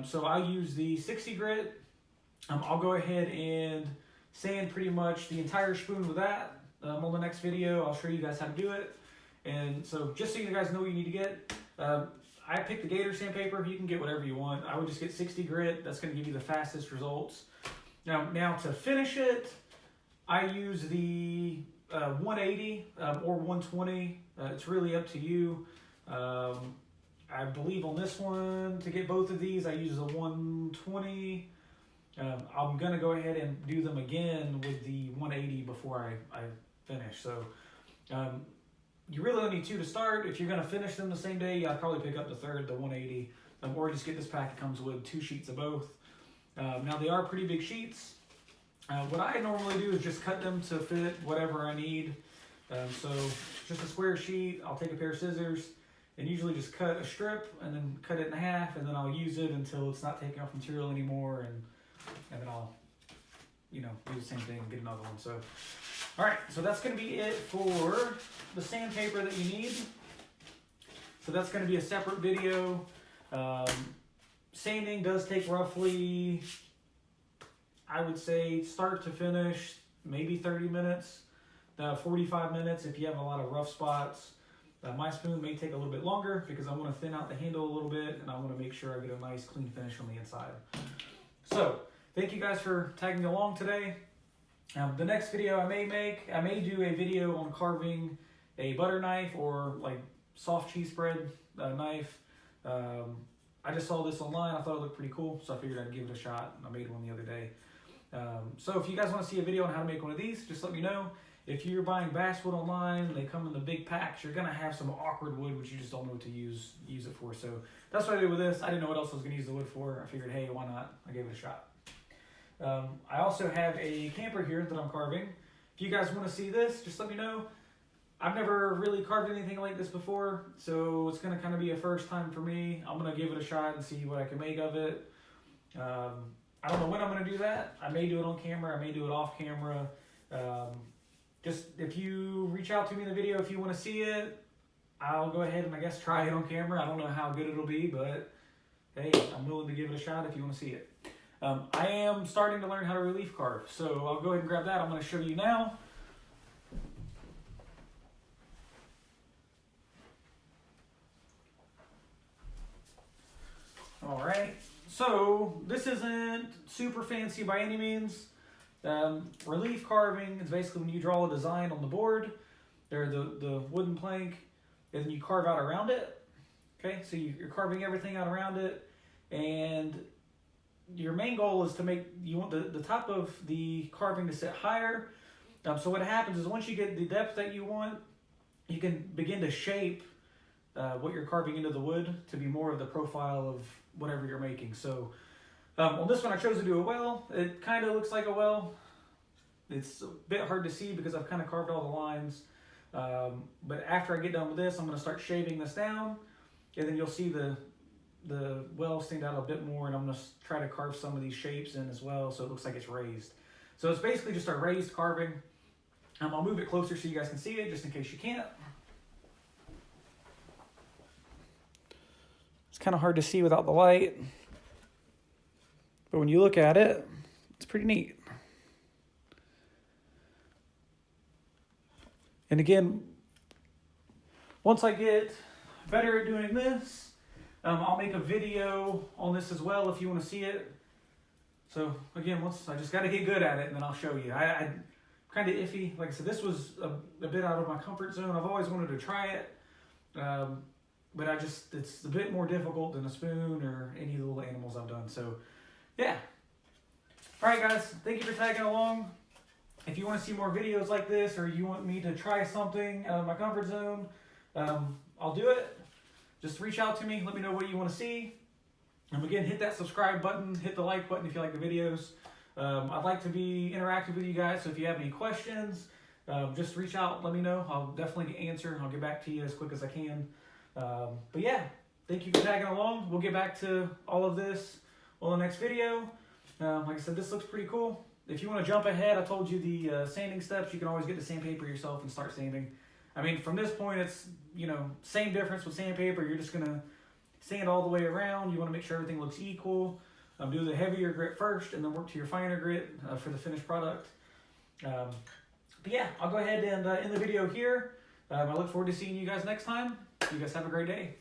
So I use the 60 grit. I'll go ahead and sand pretty much the entire spoon with that. On the next video, I'll show you guys how to do it. And so just so you guys know what you need to get, I picked the Gator sandpaper. You can get whatever you want. I would just get 60 grit. That's going to give you the fastest results. Now to finish it, I use the 180 or 120. It's really up to you. I believe on this one, to get both of these, I use the 120. I'm going to go ahead and do them again with the 180 before I finish. So you really only need two to start. If you're going to finish them the same day, I'd probably pick up the third, the 180, or just get this pack. It comes with 2 sheets of both. Now they are pretty big sheets. What I normally do is just cut them to fit whatever I need. So just a square sheet, I'll take a pair of scissors and usually just cut a strip and then cut it in half, and then I'll use it until it's not taking off material anymore, and then I'll, do the same thing and get another one. So, all right, so that's going to be it for the sandpaper that you need. So that's going to be a separate video. Sanding does take roughly, I would say, start to finish, maybe 30 minutes, 45 minutes if you have a lot of rough spots. My spoon may take a little bit longer because I want to thin out the handle a little bit, and I want to make sure I get a nice clean finish on the inside. So thank you guys for tagging along today. The next video I may do a video on carving a butter knife or like soft cheese spread knife. I just saw this online. I thought it looked pretty cool, so I figured I'd give it a shot. I made one the other day. So if you guys want to see a video on how to make one of these, just let me know. If you're buying basswood online, they come in the big packs. You're going to have some awkward wood, which you just don't know what to use it for. So that's what I did with this. I didn't know what else I was going to use the wood for. I figured, hey, why not? I gave it a shot. I also have a camper here that I'm carving. If you guys want to see this, just let me know. I've never really carved anything like this before, so it's going to kind of be a first time for me. I'm going to give it a shot and see what I can make of it. I don't know when I'm going to do that. I may do it on camera. I may do it off camera. Just if you reach out to me in the video if you want to see it, I'll go ahead and I guess try it on camera. I don't know how good it'll be, but hey, I'm willing to give it a shot if you want to see it. I am starting to learn how to relief carve, so I'll go ahead and grab that. I'm going to show you now. All right, so this isn't super fancy by any means. Relief carving is basically when you draw a design on the board, or the wooden plank, and then you carve out around it. Okay, so you're carving everything out around it, and your main goal is to make, you want the top of the carving to sit higher. So what happens is once you get the depth that you want, you can begin to shape what you're carving into the wood to be more of the profile of whatever you're making. So on this one, I chose to do a well. It kind of looks like a well. It's a bit hard to see because I've kind of carved all the lines. But after I get done with this, I'm going to start shaving this down, and then you'll see the well stand out a bit more, and I'm going to try to carve some of these shapes in as well so it looks like it's raised. So it's basically just a raised carving. I'll move it closer so you guys can see it, just in case you can't. It's kind of hard to see without the light, but when you look at it, it's pretty neat. And again, once I get better at doing this, I'll make a video on this as well if you want to see it. So again, once I just got to get good at it, and then I'll show you. I'm kind of iffy. Like I said, this was a bit out of my comfort zone. I've always wanted to try it, but it's a bit more difficult than a spoon or any little animals I've done. So yeah. All right, guys, thank you for tagging along. If you want to see more videos like this, or you want me to try something out of my comfort zone, I'll do it. Just reach out to me. Let me know what you want to see. And again, hit that subscribe button. Hit the like button if you like the videos. I'd like to be interactive with you guys, so if you have any questions, just reach out. Let me know. I'll definitely answer. I'll get back to you as quick as I can. But yeah, thank you for tagging along. We'll get back to all of this on the next video. Like I said, this looks pretty cool. If you want to jump ahead, I told you the sanding steps. You can always get the sandpaper yourself and start sanding. I mean, from this point, it's, you know, same difference with sandpaper. You're just going to sand all the way around. You want to make sure everything looks equal. Do the heavier grit first and then work to your finer grit for the finished product. But yeah, I'll go ahead and end the video here. I look forward to seeing you guys next time. You guys have a great day.